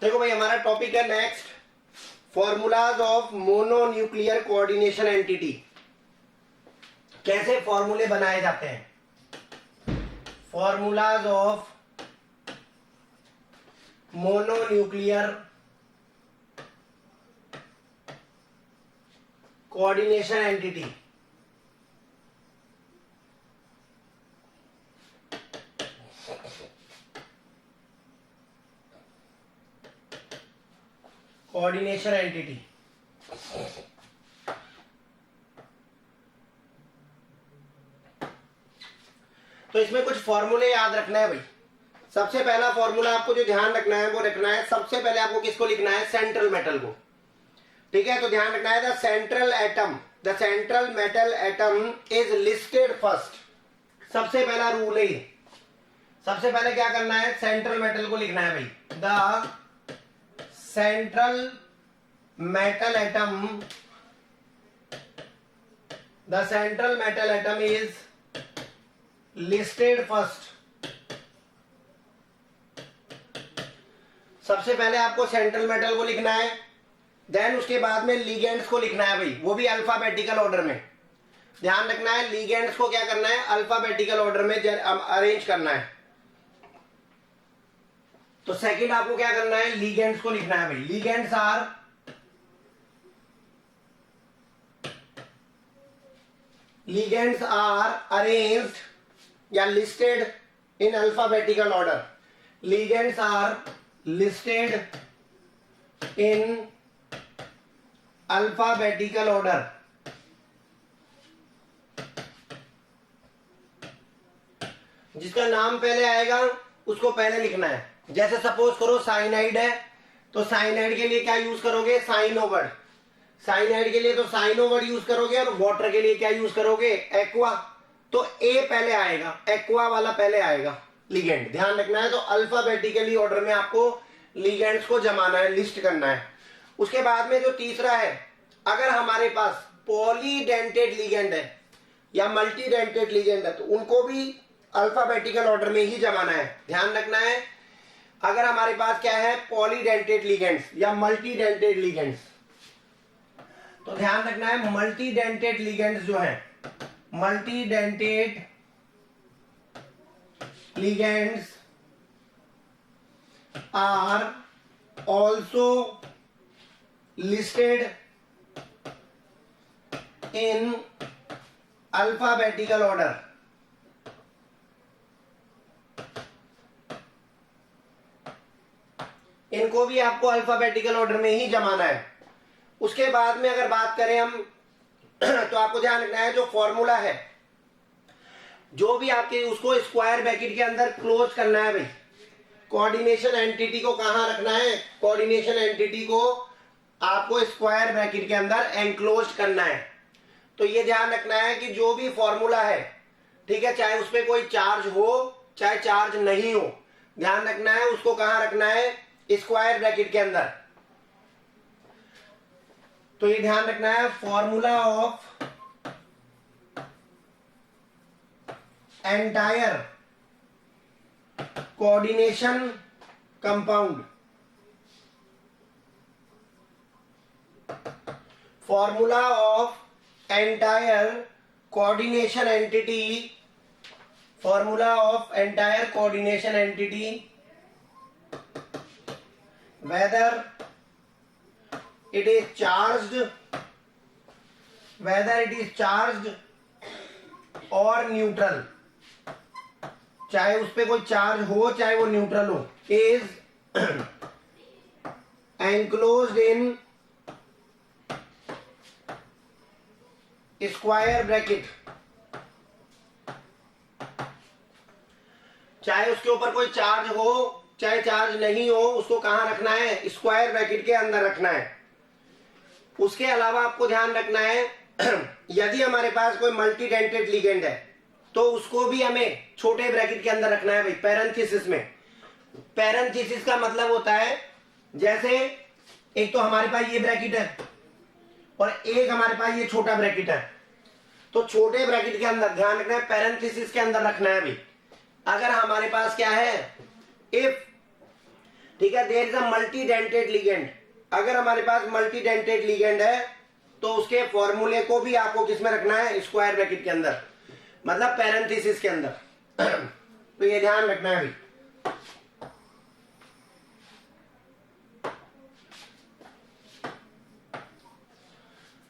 देखो भाई हमारा टॉपिक है next, formulas of mononuclear coordination entity. कैसे फॉर्मूले बनाए जाते हैं, formulas of mononuclear coordination entity. Coordination entity तो इसमें कुछ फॉर्मूले याद रखना है भाई। सबसे पहला फॉर्मूला आपको जो ध्यान रखना है वो रखना है, सबसे पहले आपको किसको लिखना है, सेंट्रल मेटल को। ठीक है, तो ध्यान रखना है the central atom, the central metal atom is listed first. सबसे पहला रूल है, सबसे पहले क्या करना है, सेंट्रल मेटल को लिखना है भाई। The central metal atom, the central metal atom is listed first. सबसे पहले आपको सेंट्रल मेटल को लिखना है, देन उसके बाद में लिगेंड्स को लिखना है भाई, वो भी अल्फाबेटिकल ऑर्डर में। ध्यान रखना है लिगेंड्स को क्या करना है, अल्फाबेटिकल ऑर्डर में अरेंज करना है। तो सेकंड आपको क्या करना है, लिगेंड्स को लिखना है भाई। लिगेंड्स आर अरेंज्ड या listed in alphabetical order. Ligands are listed in alphabetical order. जिसका नाम पहले आएगा उसको पहले लिखना है। जैसे सपोज करो साइनाइड है, तो साइनाइड के लिए क्या यूज करोगे, साइनो वर्ड। साइनाइड के लिए तो साइनो वर्ड यूज करोगे, और वाटर के लिए क्या यूज करोगे, एक्वा। तो ए पहले आएगा, एक्वा वाला पहले आएगा लिगेंड। ध्यान रखना है, तो अल्फाबेटिकली ऑर्डर में आपको लिगेंड्स को जमाना है, लिस्ट करना है। उसके बाद में जो तीसरा है, अगर हमारे पास पॉलीडेंटेड लिगेंड है या मल्टीडेंटेड लिगेंड है, तो उनको भी अल्फाबेटिकल ऑर्डर में ही जमाना है। ध्यान रखना है, अगर हमारे पास क्या है, पॉलीडेंटेड लिगेंड्स या मल्टीडेंटेड लिगेंड्स, तो ध्यान रखना है मल्टीडेंटेड लिगेंड्स जो है, multidentate ligands are also listed in alphabetical order। इनको भी आपको अल्फाबेटिकल ऑर्डर में ही जमाना है। उसके बाद में अगर बात करें हम तो आपको ध्यान रखना है, जो फॉर्मूला है जो भी आपके, उसको स्क्वायर ब्रैकेट के अंदर क्लोज करना है भाई। कोऑर्डिनेशन एंटिटी को कहां रखना है, कोऑर्डिनेशन एंटिटी को आपको स्क्वायर ब्रैकेट के अंदर एनक्लोज करना है। तो ये ध्यान रखना है कि जो भी फॉर्मूला है, ठीक है, चाहे उसपे कोई चार्ज हो चाहे चार्ज नहीं हो, ध्यान रखना है उसको कहां रखना है, स्क्वायर ब्रैकेट के अंदर। तो ये ध्यान रखना है, formula of entire coordination compound, formula of entire coordination entity, formula of entire coordination entity, whether it is charged, whether it is charged or neutral, चाहे उस पे कोई चार्ज हो चाहे वो न्यूट्रल हो, is enclosed in square bracket. चाहे उसके ऊपर कोई चार्ज हो चाहे चार्ज नहीं हो, उसको कहां रखना है, स्क्वायर ब्रैकेट के अंदर रखना है। उसके अलावा आपको ध्यान रखना है यदि हमारे पास कोई मल्टीडेंटेड लिगेंड है तो उसको भी हमें छोटे ब्रैकेट के अंदर रखना है भाई, पैरेंथेसिस में। पैरेंथेसिस का मतलब होता है, जैसे एक तो हमारे पास ये ब्रैकेट है और एक हमारे पास ये छोटा ब्रैकेट है, तो छोटे ब्रैकेट के अंदर ध्यान रखना है, पैरेंथेसिस के अंदर रखना है भाई। अगर हमारे पास क्या है, इफ ठीक है, there is a multidentate ligand. अगर हमारे पास मल्टी डेंटेड लिगेंड है तो उसके फॉर्मूले को भी आपको किस में रखना है, स्क्वायर ब्रैकेट के अंदर, मतलब पैरेंथेसिस के अंदर। तो ये ध्यान रखना है अभी।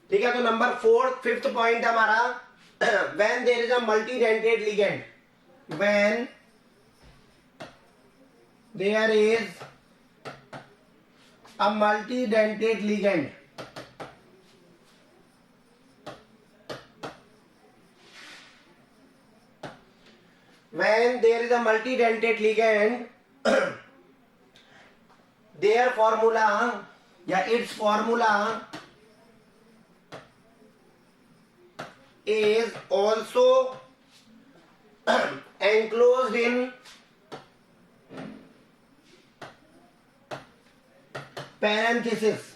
ठीक है, तो नंबर 5th पॉइंट हमारा, when there is a multidentate ligand, when there is a multidentate ligand, when there is a multidentate ligand, their formula या its formula is also enclosed in parenthesis।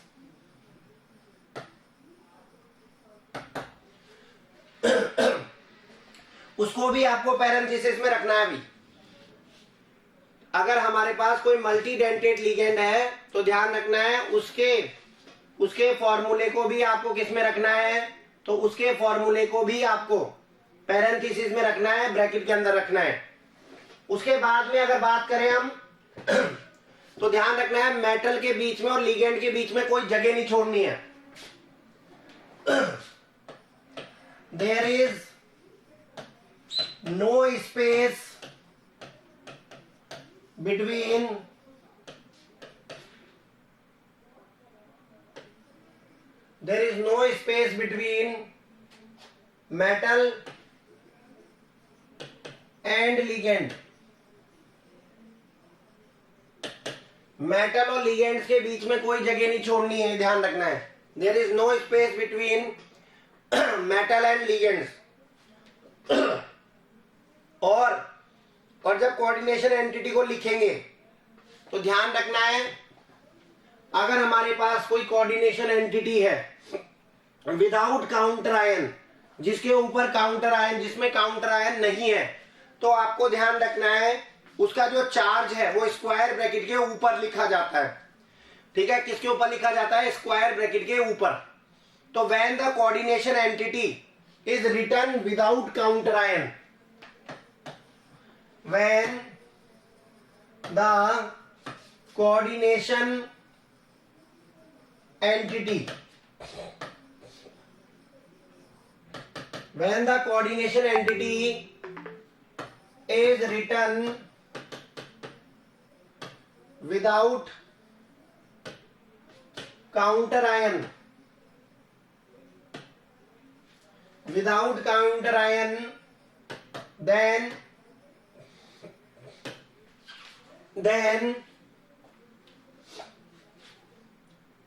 उसको भी आपको parenthesis में रखना है अभी। अगर हमारे पास कोई मल्टी डेंटेड लिगेंड है तो ध्यान रखना है उसके फॉर्मूले को भी आपको किस में रखना है, तो उसके फॉर्मूले को भी आपको पैरेंथेसिस में रखना है, ब्रैकेट के अंदर रखना है। उसके बाद में अगर बात करें हम तो ध्यान रखना है मेटल के बीच में और लिगेंड के बीच में कोई जगह नहीं छोड़नी है। There is no space between metal and ligand। Metal और लिगेंड्स के बीच में कोई जगह नहीं छोड़नी है, ध्यान रखना है। There is no space between metal and ligands. और जब कोऑर्डिनेशन एंटिटी को लिखेंगे तो ध्यान रखना है, अगर हमारे पास कोई कोऑर्डिनेशन एंटिटी है विदाउट काउंटर आयन, जिसके ऊपर काउंटर आयन, जिसमें काउंटर आयन नहीं है, तो आपको ध्यान रखना है उसका जो चार्ज है वो स्क्वायर ब्रैकेट के ऊपर लिखा जाता है। ठीक है, किसके ऊपर लिखा जाता है, स्क्वायर ब्रैकेट के ऊपर। तो when the coordination entity is written without counter ion, when the coordination entity is written without counter ion, then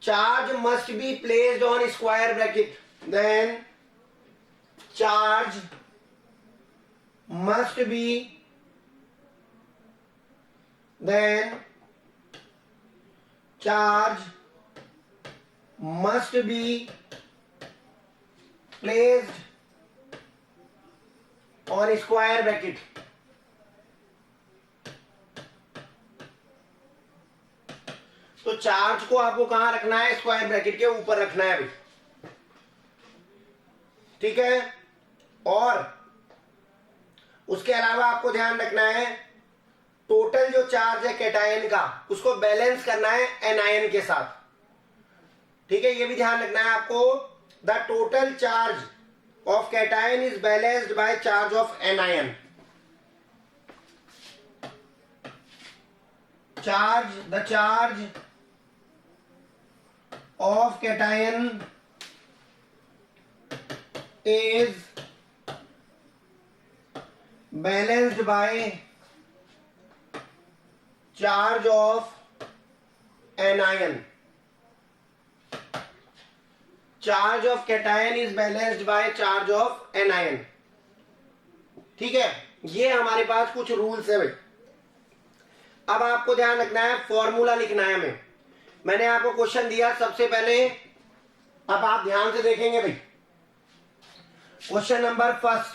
charge must be placed on square bracket, charge must be placed on square bracket। तो charge को आपको कहां रखना है, square bracket के ऊपर रखना है अभी। ठीक है, और उसके अलावा आपको ध्यान रखना है टोटल जो चार्ज है कैटायन का उसको बैलेंस करना है एनायन के साथ। ठीक है, ये भी ध्यान रखना है आपको, the total charge of cation is balanced by charge of anion. the charge of cation is balanced by charge of anion। charge of cation is balanced by charge of anion। ठीक है, ये हमारे पास कुछ रूल्स है भाई। अब आपको ध्यान रखना है, फॉर्मूला लिखना है हमें। मैंने आपको क्वेश्चन दिया सबसे पहले, अब आप ध्यान से देखेंगे भाई। क्वेश्चन नंबर 1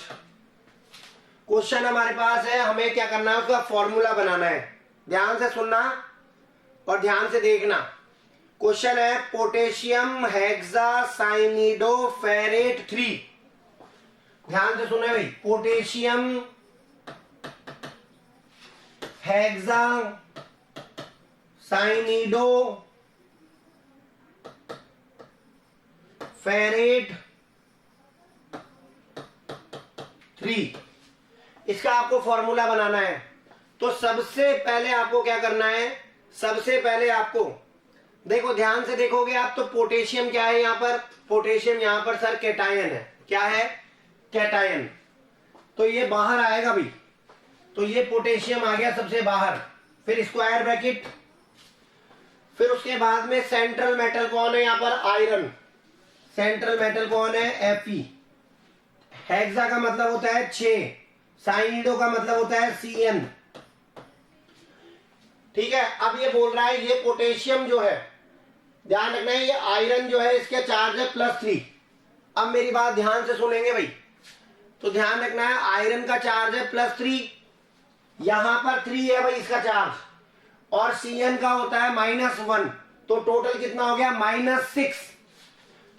क्वेश्चन हमारे पास है, हमें क्या करना है, उसका फॉर्मूला बनाना है। ध्यान से सुनना, और ध्यान से देखना, क्वेश्चन है पोटेशियम हेक्सासाइनिडोफेरेट 3। ध्यान से सुने भाई, पोटेशियम हेक्सासाइनिडोफेरेट 3, इसका आपको फॉर्मूला बनाना है। तो सबसे पहले आपको क्या करना है, सबसे पहले आपको देखो, ध्यान से देखोगे आप तो पोटेशियम क्या है यहां पर, पोटेशियम यहां पर सर कैटायन है। क्या है? कैटायन। तो ये बाहर आएगा भाई, तो ये पोटेशियम आ गया सबसे बाहर, फिर स्क्वायर ब्रैकेट, फिर उसके बाद में सेंट्रल मेटल कौन है यहां पर, आयरन। सेंट्रल मेटल कौन है, Fe। हेक्सा का मतलब होता है 6, साइनिडो का मतलब होता है Cn। ठीक है, अब ये बोल रहा है ये पोटेशियम जो है, ध्यान रखना है, ये आयरन जो है इसका चार्ज है +3। अब मेरी बात ध्यान से सुनेंगे भाई, तो ध्यान रखना है आयरन का चार्ज है +3, यहां पर 3 है भाई इसका चार्ज, और Cn का होता है -1, तो टोटल कितना हो गया, -6।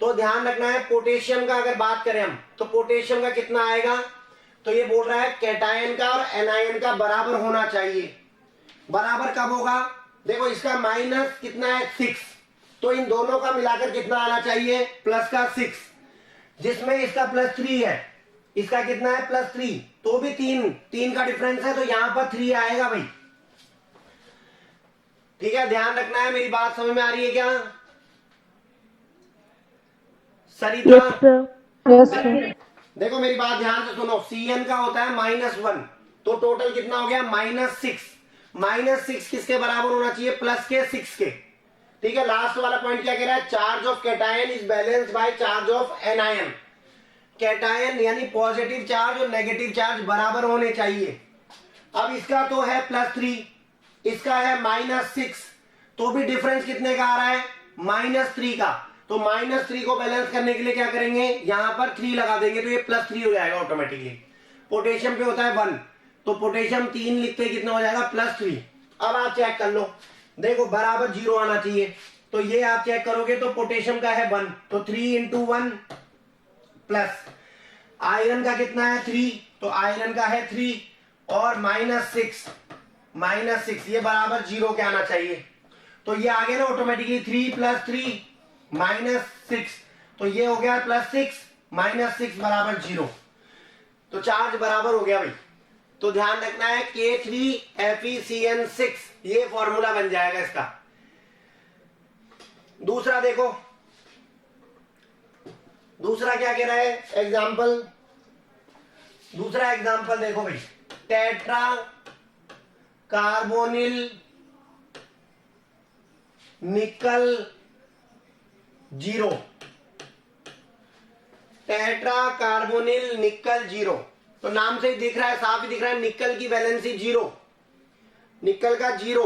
तो ध्यान रखना है पोटेशियम का अगर बात करें हम, तो पोटेशियम का कितना आएगा, तो ये बोल रहा है कैटायन का और एनायन का बराबर होना चाहिए। बराबर कब होगा, देखो इसका माइनस कितना है 6, तो इन दोनों का मिलाकर कितना आना चाहिए, प्लस का 6, जिसमें इसका +3 है, इसका कितना है +3, तो भी 3 का डिफरेंस है, तो यहां पर 3 आएगा भाई। ठीक है, ध्यान रखना है, मेरी बात समझ में आ रही है क्या सरिता? Yes sir. देखो मेरी बात ध्यान से सुनो, Cn का होता है -1, तो टोटल कितना हो गया, -6। -6 किसके बराबर होना चाहिए, प्लस के 6 के। ठीक है, लास्ट वाला पॉइंट क्या कह रहा है, charge of cation is balanced by charge of anion. Cation यानी पॉजिटिव चार्ज और नेगेटिव चार्ज बराबर होने चाहिए। अब इसका तो है +3, इसका है -6, तो भी डिफरेंस कितने का आ रहा है, -3 का। तो -3 को बैलेंस करने के लिए क्या करेंगे, यहां पर 3 लगा देंगे, तो ये +3 हो जाएगा ऑटोमेटिकली। पोटेशियम पे होता है 1, तो पोटेशियम 3 लिखते कितना हो जाएगा, +3। अब आप चेक कर लो, देखो बराबर 0 आना चाहिए, तो ये आप चेक करोगे तो पोटेशियम का है 1, तो 3 × 1 प्लस आयरन का कितना है 3, तो आयरन का है 3 और -6 ये बराबर 0 के आना चाहिए। तो ये आ गया ना ऑटोमेटिकली, 3 + 3 -6, तो ये हो गया +6 -6 बराबर 0, तो चार्ज बराबर हो गया भाई। तो ध्यान रखना है K3FeCN6, ये फॉर्मूला बन जाएगा इसका। दूसरा देखो, दूसरा क्या कह रहा है एग्जाम्पल, दूसरा एग्जाम्पल देखो भाई, टेट्रा कार्बोनिल निकल 0, टेट्रा कार्बोनिल निकल 0, तो नाम से ही दिख रहा है, साफ ही दिख रहा है, निकल की वैलेंसी 0, निकल का 0।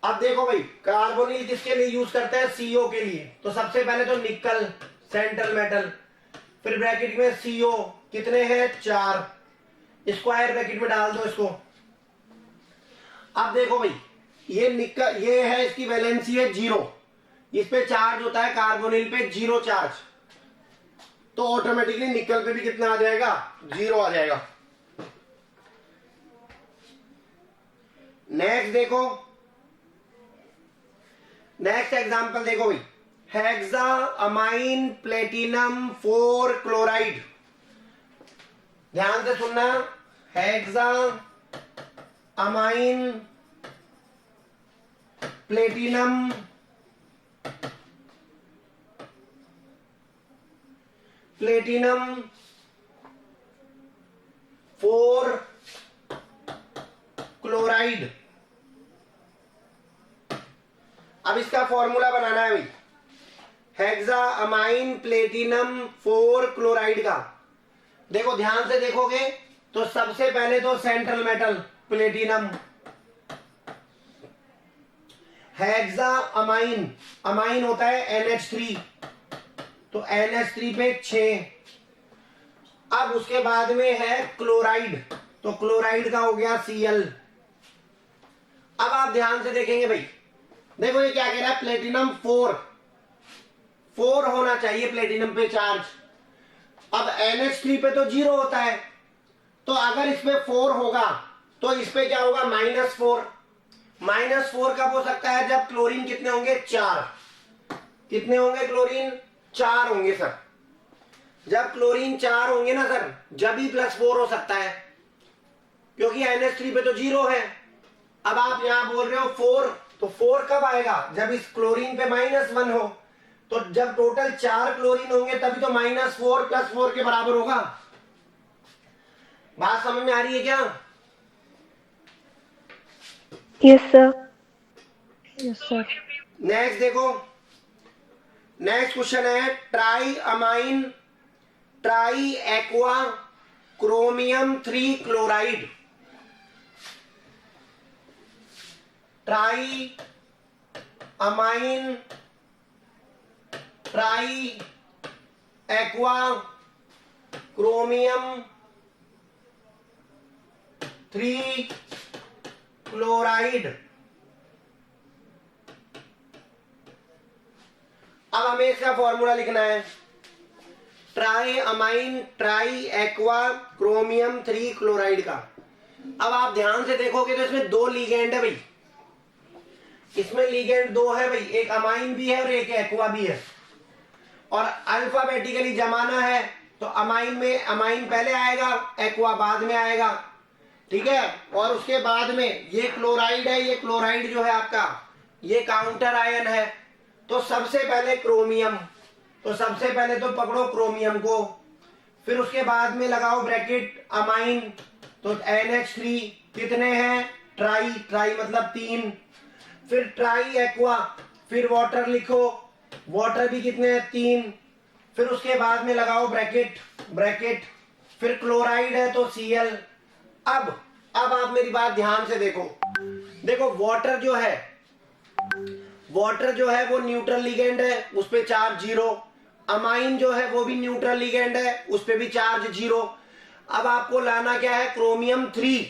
अब देखो भाई, कार्बोनिल किसके लिए यूज करते हैं, CO के लिए, तो सबसे पहले तो निकल सेंट्रल मेटल, फिर ब्रैकेट में CO कितने हैं 4, स्क्वायर ब्रैकेट में डाल दो इसको। अब देखो भाई, ये निकल, ये है इसकी वैलेंसी है 0, इस पे चार्ज होता है कार्बोनिल पे 0 चार्ज, तो ऑटोमेटिकली निकल पे भी कितना आ जाएगा, 0 आ जाएगा। नेक्स्ट देखो, नेक्स्ट एग्जांपल देखो भाई, हेक्सा अमाइन प्लेटिनम 4 क्लोराइड। ध्यान से सुनना, हेक्सा अमाइन प्लेटिनम 4 क्लोराइड। अब इसका फॉर्मूला बनाना है भाई, हेक्सा अमाइन प्लेटिनम 4 क्लोराइड का। देखो ध्यान से देखोगे तो सबसे पहले तो central metal platinum, hexa amine, amine होता है NH3, तो NH3 पे 6। अब उसके बाद में है क्लोराइड, तो क्लोराइड का हो गया Cl। अब आप ध्यान से देखेंगे भाई, देखो ये क्या कह रहा है, प्लेटिनम 4 होना चाहिए प्लेटिनम पे चार्ज। अब NH3 पे तो 0 होता है, तो अगर इस पे 4 होगा तो इस पे क्या होगा, -4। -4 कब हो सकता है, जब क्लोरीन कितने होंगे, 4। कितने होंगे क्लोरीन, 4 होंगे सर। जब क्लोरीन 4 होंगे ना सर, जब ही +4 हो सकता है, क्योंकि NH3 पे तो 0 है। अब आप यहां बोल रहे हो 4, तो 4 कब आएगा, जब इस क्लोरीन पे -1 हो। तो जब टोटल 4 क्लोरीन होंगे तभी तो -4 + 4 के बराबर होगा। बात समझ में आ रही है क्या? Yes sir. Yes sir. Next देखो, नेक्स्ट क्वेश्चन है try aqua chromium 3 chloride. Try aqua chromium 3 chloride. अब हमें इसका फॉर्मूला लिखना है, ट्राई एक्वा क्रोमियम 3 क्लोराइड का। अब आप ध्यान से देखोगे तो इसमें 2 लीगेंड है भाई, इसमें लीगेंड 2 है भाई, एक अमाइन भी है और एक एक्वा भी है। और अल्फाबेटिकली जमाना है तो अमाइन में अमाइन पहले आएगा, एक्वा बाद में आएगा, ठीक है। और उसके बाद में ये क्लोराइड है, ये क्लोराइड जो है आपका ये काउंटर आयन है। तो सबसे पहले क्रोमियम, तो सबसे पहले तो पकड़ो क्रोमियम को, फिर उसके बाद में लगाओ ब्रैकेट अमाइन, तो NH3 कितने हैं, ट्राई मतलब 3, फिर ट्राई एक्वा, फिर वाटर लिखो, वाटर भी कितने हैं, 3, फिर उसके बाद में लगाओ ब्रैकेट, फिर क्लोराइड है तो Cl। अब आप मेरी बात ध्यान से देखो वाटर जो है वो न्यूट्रल लिगेंड है, उस पे चार्ज 0। अमाइन जो है वो भी न्यूट्रल लिगेंड है, उस पे भी चार्ज 0। अब आपको लाना क्या है, क्रोमियम 3।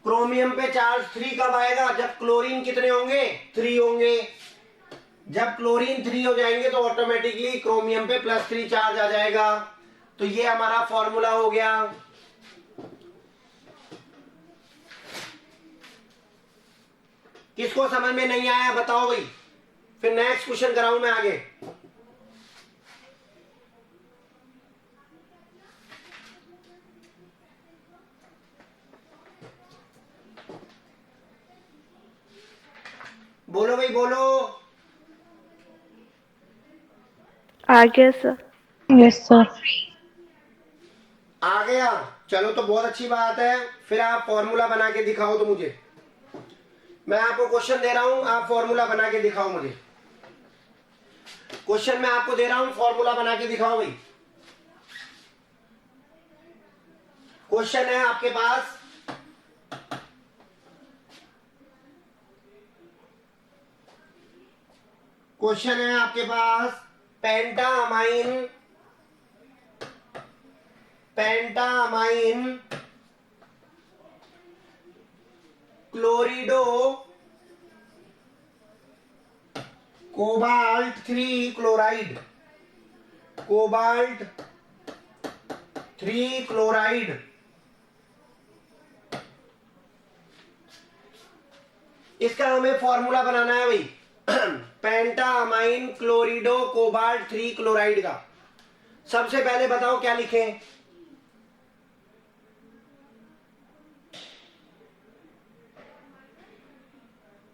क्रोमियम पे चार्ज 3 कब आएगा, जब क्लोरीन कितने होंगे, 3 होंगे। जब क्लोरीन 3 हो जाएंगे तो ऑटोमेटिकली क्रोमियम पे +3 चार्ज आ जाएगा। तो ये हमारा फॉर्मूला हो गया। किसको समझ में नहीं आया बताओ भाई, फिर नेक्स्ट क्वेश्चन कराऊं मैं आगे। बोलो भाई बोलो। आ गया सर। Yes sir. आ गया, चलो तो बहुत अच्छी बात है। फिर आप फॉर्मूला बना के दिखाओ तो मुझे, मैं आपको क्वेश्चन दे रहा हूं, आप फॉर्मूला बना के दिखाओ मुझे। क्वेश्चन मैं आपको दे रहा हूं, फॉर्मूला बना के दिखाओ भाई। क्वेश्चन है आपके पास, क्वेश्चन है आपके पास पेंटामाइन क्लोरिडो कोबाल्ट 3 क्लोराइड इसका हमें फॉर्मूला बनाना है भाई। पेंटामाइन क्लोरिडो कोबाल्ट 3 क्लोराइड का। सबसे पहले बताओ क्या लिखें,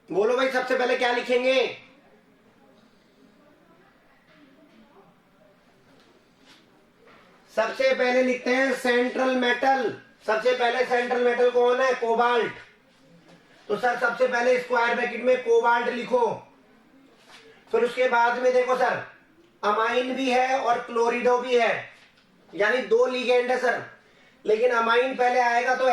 बोलो भाई सबसे पहले क्या लिखेंगे। सबसे पहले लिखते हैं सेंट्रल मेटल। सबसे पहले सेंट्रल मेटल कौन है, कोबाल्ट। तो सर सबसे पहले स्क्वायर ब्रैकेट में कोबाल्ट लिखो, फिर उसके बाद में देखो सर अमाइन भी है और क्लोरिडो भी है, यानी 2 लिगेंड है सर, लेकिन अमाइन पहले आएगा तो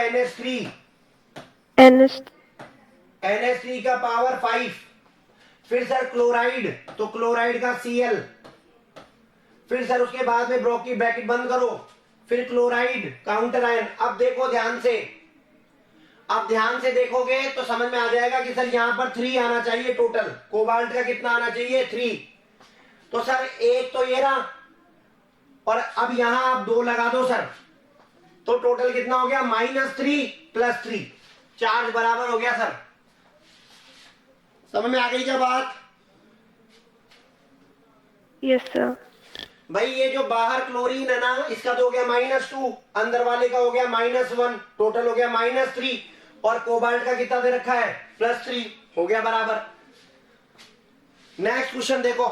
NH3 का पावर 5, फिर सर क्लोराइड तो क्लोराइड का Cl, फिर सर उसके बाद में ब्रोकी ब्रैकेट बंद करो, फिर क्लोराइड काउंटर आयन। अब देखो ध्यान से, अब ध्यान से देखोगे तो समझ में आ जाएगा कि सर यहां पर 3 आना चाहिए टोटल, कोबाल्ट का कितना आना चाहिए 3। तो सर एक तो ये रहा, और अब यहां आप 2 लगा दो सर, तो टोटल कितना हो गया -3 + 3, चार्ज बराबर हो गया सर। समझ में आ गई क्या बात? Yes, sir. भाई ये जो बाहर क्लोरीन है ना, इसका तो हो गया -2, अंदर वाले का हो गया -1, टोटल हो गया -3, और कोबाल्ट का कितना दे रखा है +3, हो गया बराबर। नेक्स्ट क्वेश्चन देखो,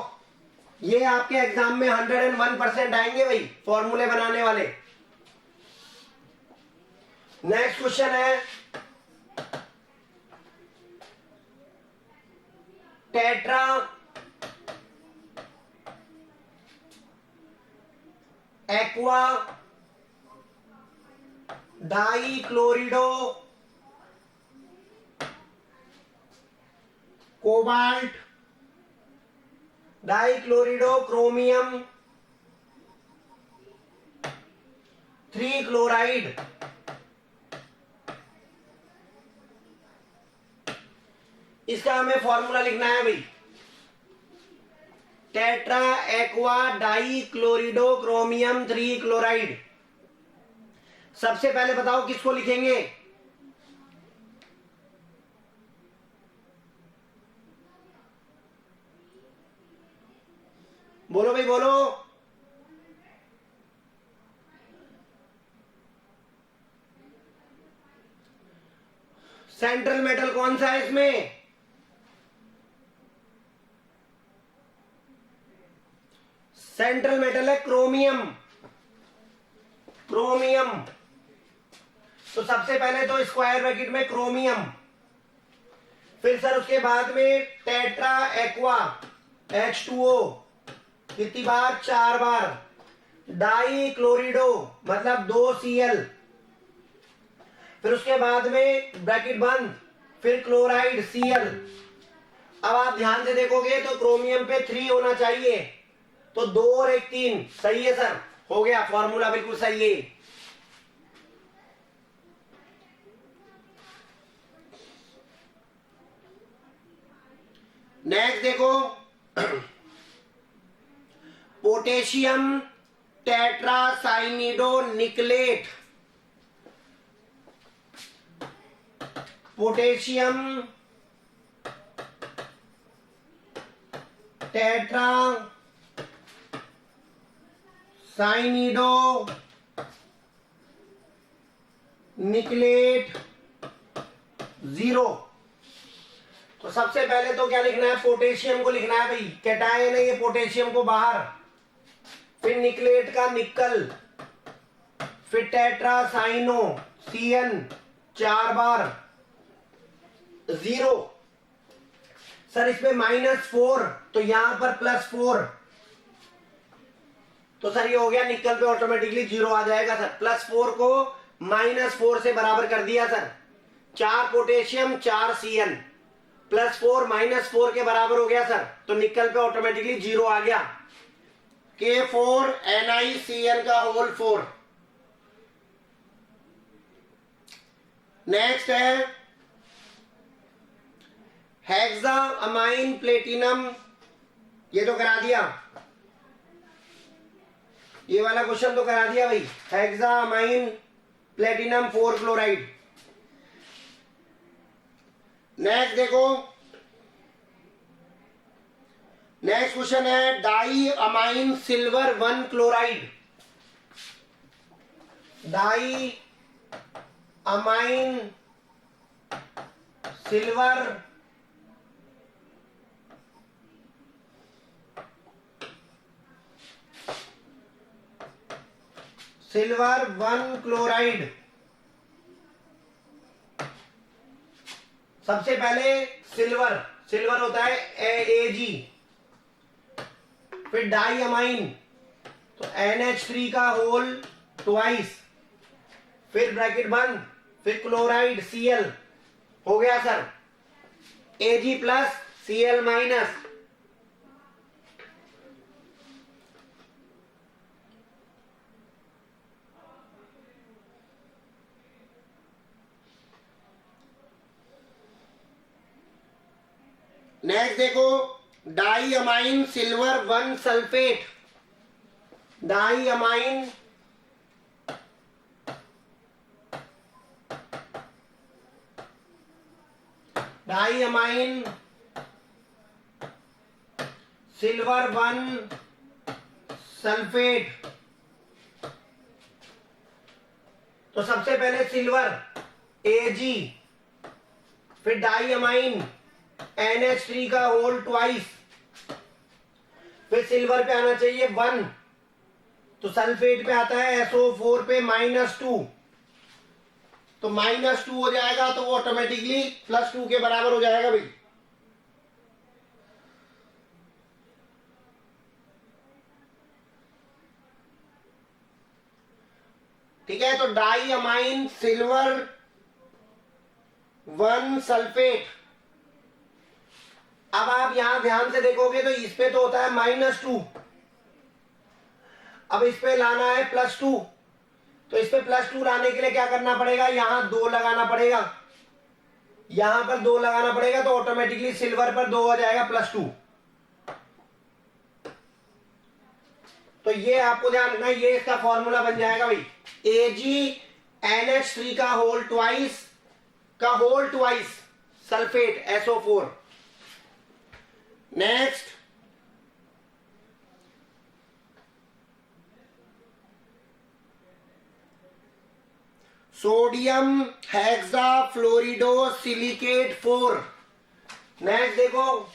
ये आपके एग्जाम में 101% आएंगे भाई, फॉर्मूले बनाने वाले। नेक्स्ट क्वेश्चन है tetra aqua di chlorido cobalt di chlorido chromium 3 chloride, इसका हमें फॉर्मूला लिखना है भाई। Tetra aqua di chlorido chromium 3 chloride. सबसे पहले बताओ किसको लिखेंगे? बोलो भाई बोलो। सेंट्रल मेटल कौन सा है इसमें? सेंट्रल मेटल है क्रोमियम, क्रोमियम। तो सबसे पहले तो स्क्वायर ब्रैकेट में क्रोमियम, फिर सर उसके बाद में टेट्रा एक्वा H2O कितनी बार? 4 बार। डाई क्लोरिडो मतलब 2Cl, फिर उसके बाद में ब्रैकेट बंद, फिर क्लोराइड Cl। अब आप ध्यान से देखोगे तो क्रोमियम पे 3 होना चाहिए, तो 2 और 1 3, सही है सर, हो गया, फॉर्मूला बिल्कुल सही है। नेक्स्ट देखो potassium tetracyanido nickelate, potassium tetra cyanido nickelate 0। तो सबसे पहले तो क्या लिखना है? पोटेशियम को लिखना है भाई, कैटायन है ये पोटेशियम को बाहर, फिर निकलेट का निकल, फिर टेट्रा साइनो CN 4 बार 0। सर इसमें -4, तो यहां पर +4, तो सर ये हो गया, निकल पे ऑटोमेटिकली 0 आ जाएगा सर। +4 को -4 से बराबर कर दिया सर, 4 पोटेशियम 4 CN, +4 -4 के बराबर हो गया सर, तो निकल पे ऑटोमेटिकली 0 आ गया। K4 NiCN का होल 4। नेक्स्ट है हेक्सा अमाइन प्लेटिनम, ये तो करा दिया, ये वाला क्वेश्चन तो करा दिया भाई, hexa amine platinum 4 chloride. Next देखो, नेक्स्ट क्वेश्चन है di amine silver 1 chloride, di amine silver silver 1 chloride. सबसे पहले सिल्वर, सिल्वर होता है Ag, फिर डाई अमाइन तो NH3 का होल ट्वाइस, फिर ब्रैकेट बंद, फिर क्लोराइड Cl, हो गया sir Ag plus Cl minus. Next देखो, di amine silver 1 sulphate, di amine silver 1 sulphate. तो सबसे पहले सिल्वर Ag, फिर डाई अमाइन NH3 का होल ट्वाइस, फिर सिल्वर पे आना चाहिए 1, तो सल्फेट पे आता है SO4 पे -2, तो -2 हो जाएगा, तो वो ऑटोमेटिकली +2 के बराबर हो जाएगा भाई। ठीक है, तो डाई अमाइन सिल्वर 1 सल्फेट। अब आप यहां ध्यान से देखोगे तो इस पे तो होता है -2, अब इस पे लाना है +2, तो इस पे +2 लाने के लिए क्या करना पड़ेगा, यहां 2 लगाना पड़ेगा, यहां पर 2 लगाना पड़ेगा, तो ऑटोमेटिकली सिल्वर पर 2 हो जाएगा +2। तो ये आपको ध्यान रखना है, ये इसका फॉर्मूला बन जाएगा भाई, AgNH3 का whole twice sulphate SO4। Next, sodium hexafluorido silicate 4। Next देखो,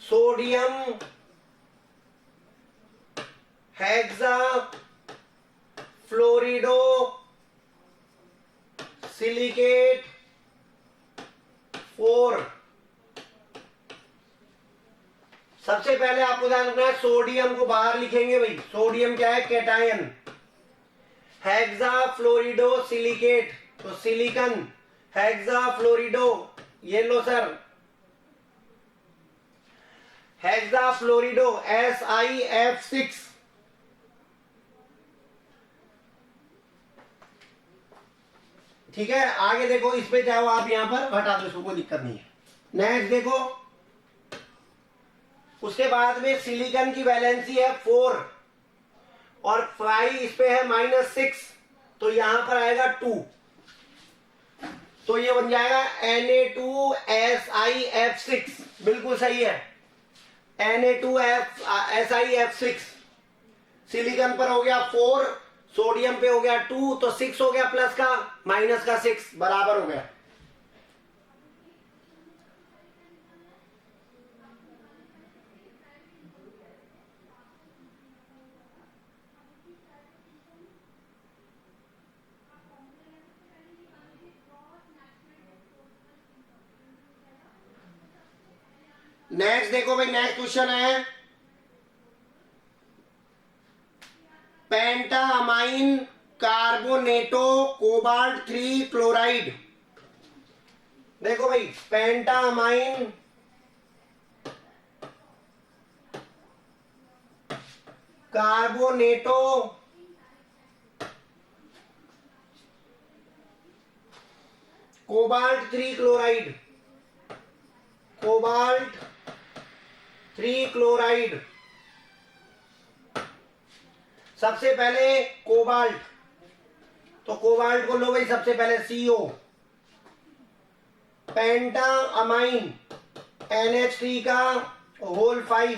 सोडियम हेक्साफ्लोरिडो सिलिकेट 4। सबसे पहले आपको ध्यान रखना है, सोडियम को बाहर लिखेंगे भाई, सोडियम क्या है, कैटायन, हेक्साफ्लोरिडो सिलिकेट, तो सिलिकन हेक्साफ्लोरिडो, ये लो सर, हेक्साफ्लोरिडो SiF6। ठीक है, आगे देखो, इस पे चाहो आप यहां पर हटा दो, इसको कोई दिक्कत नहीं है। नेक्स्ट देखो, उसके बाद में सिलिकन की वैलेंसी है 4 और 5 इस पे है -6, तो यहां पर आएगा 2, तो ये बन जाएगा Na2SiF6। बिल्कुल सही है, Na2SiF6। सिलिकन पर हो गया 4, सोडियम पे हो गया 2, तो 6 हो गया, प्लस का माइनस का 6 बराबर हो गया। नेक्स्ट देखो भाई, नेक्स्ट क्वेश्चन है, पेंटामाइन कार्बोनेटो कोबाल्ट 3 क्लोराइड। देखो भाई, पेंटामाइन कार्बोनेटो कोबाल्ट 3 क्लोराइड, कोबाल्ट 3 क्लोराइड। सबसे पहले कोबाल्ट, तो कोबाल्ट को लो भाई, सबसे पहले CO, पेंटा अमाइन NH3 का होल 5,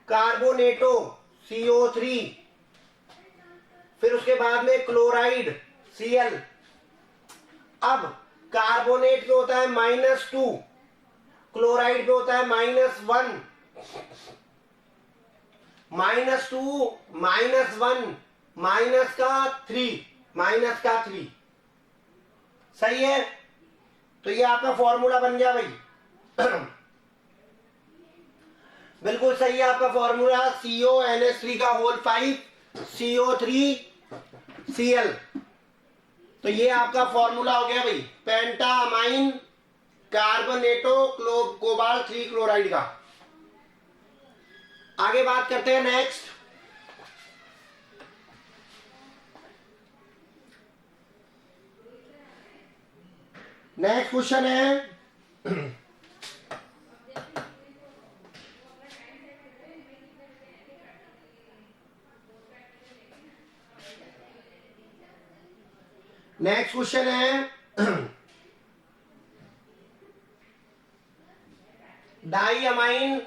कार्बोनेटो CO3, फिर उसके बाद में क्लोराइड Cl। अब कार्बोनेट पे होता है -2, क्लोराइड पे होता है -1, -2 -1 -3 सही है, तो ये आपका फॉर्मूला बन गया भाई। बिल्कुल सही है आपका फॉर्मूला, CONH3 का होल 5 CO3 Cl। तो ये आपका फॉर्मूला हो गया भाई, पेंटामाइन कार्बोनेटो कोबाल्ट 3 क्लोराइड का। आगे बात करते हैं नेक्स्ट, नेक्स्ट क्वेश्चन है, नेक्स्ट क्वेश्चन है डाईअमाइन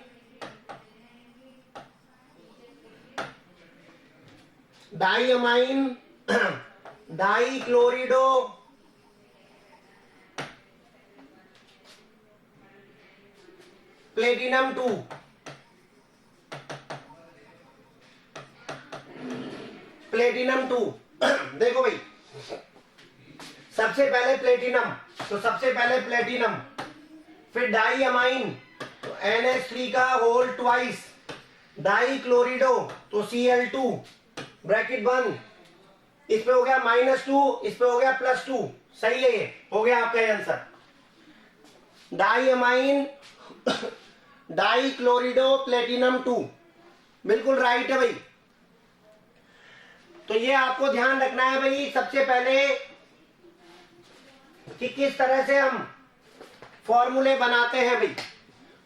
डाईक्लोरिडो प्लेटिनम 2 प्लेटिनम 2 देखो भाई, सबसे पहले प्लेटिनम, तो सबसे पहले प्लेटिनम, फिर डाईअमाइन तो NH3 का होल ट्वाइस, डाईक्लोरिडो तो Cl2 ब्रैकेट बंद, इस पे हो गया -2, इस पे हो गया +2, सही है, ये हो गया आपका आंसर। डाईअमाइन डाईक्लोरिडो प्लेटिनम 2 बिल्कुल राइट है भाई। तो ये आपको ध्यान रखना है भाई, सबसे पहले कि किस तरह से हम फॉर्मूले बनाते हैं भाई।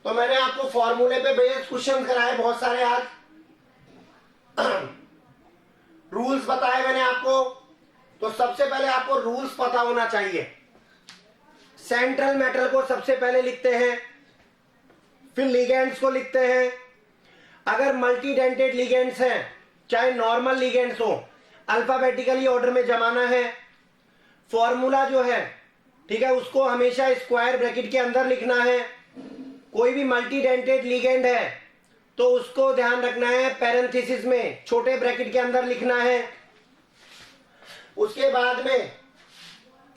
तो मैंने आपको फॉर्मूले पे बेस्ड क्वेश्चन कराए बहुत सारे आज, रूल्स बताए मैंने आपको। तो सबसे पहले आपको रूल्स पता होना चाहिए। सेंट्रल मेटल को सबसे पहले लिखते हैं, फिर लिगेंड्स को लिखते हैं। अगर मल्टीडेंटेड लिगेंड्स हैं, चाहे नॉर्मल लिगेंड्स हो, अल्फाबेटिकली ऑर्डर में जमाना है। फॉर्मूला जो है, ठीक है, उसको हमेशा स्क्वायर ब्रैकेट के अंदर लिखना है। कोई भी मल्टीडेंटेड लिगेंड है तो उसको ध्यान रखना है पैरेंथेसिस में छोटे ब्रैकेट के अंदर लिखना है। उसके बाद में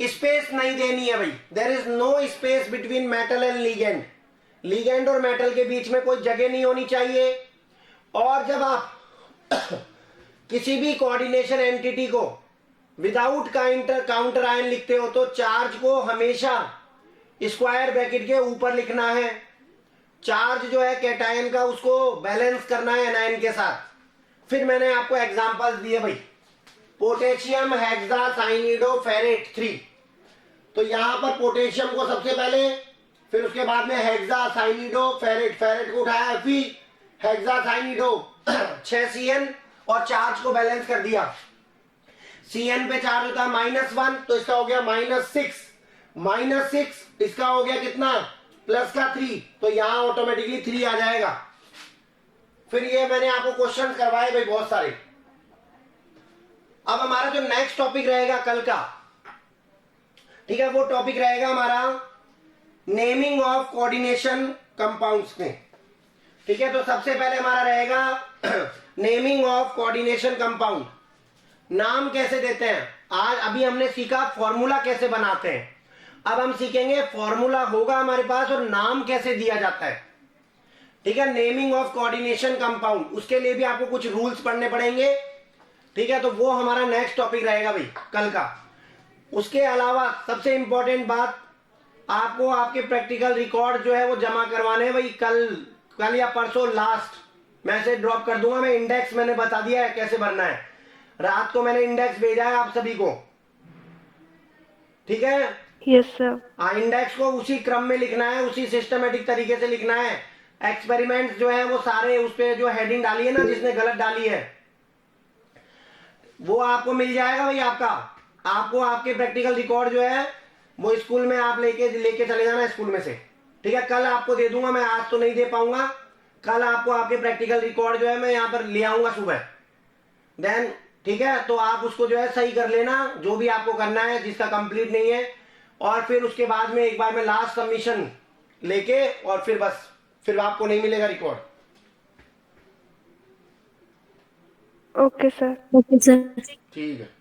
स्पेस नहीं देनी है भाई, there is no space between metal and ligand. Ligand और मेटल के बीच में कोई जगह नहीं होनी चाहिए। और जब आप किसी भी कोऑर्डिनेशन एंटिटी को विदाउट काउंटर आयन लिखते हो तो चार्ज को हमेशा स्क्वायर ब्रैकेट के ऊपर लिखना है। चार्ज जो है कैटायन का, उसको बैलेंस करना है एनायन के साथ। फिर मैंने आपको एग्जांपल्स दिए भाई, पोटेशियम हेक्सासाइनिडो फेरेट 3, तो यहां पर पोटेशियम को सबसे पहले, फिर उसके बाद में हेक्सासाइनिडो फेरेट, फेरेट को उठाया Fe, हेक्सासाइनिडो 6 CN और चार्ज को बैलेंस कर दिया। CN पे चार्ज होता है -1, तो इसका हो गया -6, -6 इसका हो गया कितना, प्लस का 3, तो यहां ऑटोमेटिकली 3 आ जाएगा। फिर ये मैंने आपको क्वेश्चन करवाए भाई बहुत सारे। अब हमारा जो नेक्स्ट टॉपिक रहेगा कल का, ठीक है, वो टॉपिक रहेगा हमारा नेमिंग ऑफ कोऑर्डिनेशन कंपाउंड्स में। ठीक है, तो सबसे पहले हमारा रहेगा नेमिंग ऑफ कोऑर्डिनेशन कंपाउंड। नाम कैसे देते हैं, आज अभी हमने सीखा फॉर्मूला कैसे बनाते हैं, अब हम सीखेंगे फॉर्मूला होगा हमारे पास और नाम कैसे दिया जाता है। ठीक है, नेमिंग ऑफ कोऑर्डिनेशन कंपाउंड, उसके लिए भी आपको कुछ रूल्स पढ़ने पड़ेंगे। ठीक है, तो वो हमारा नेक्स्ट टॉपिक रहेगा भाई कल का। उसके अलावा सबसे इंपॉर्टेंट बात, आपको आपके प्रैक्टिकल रिकॉर्ड जो है वो जमा करवाने हैं भाई। कल या परसों लास्ट मैसेज ड्रॉप कर दूंगा मैं, इंडेक्स मैंने बता दिया है कैसे भरना है। रात को मैंने इंडेक्स भेजा है आप सभी को, ठीक है। Yes sir. हाँ, इंडेक्स को उसी क्रम में लिखना है, उसी सिस्टमेटिक तरीके से लिखना है। एक्सपेरिमेंट्स जो है वो सारे उस पे जो हेडिंग डाली है ना, जिसने गलत डाली है, वो आपको मिल जाएगा भाई। आपको आपके प्रैक्टिकल रिकॉर्ड जो है वो स्कूल में आप लेके चले जाना स्कूल में से। ठीक है, कल आपको दे दूंगा मैं, आज तो नहीं दे पाऊंगा। कल आपको आपके प्रैक्टिकल रिकॉर्ड जो है मैं यहाँ पर ले आऊंगा सुबह। देन ठीक है, तो आप उसको जो है सही कर लेना, जो भी आपको करना है जिसका कंप्लीट नहीं है। और फिर उसके बाद में एक बार में लास्ट सबमिशन लेके, और फिर बस, फिर आपको नहीं मिलेगा record. Okay sir. Okay sir. ठीक है।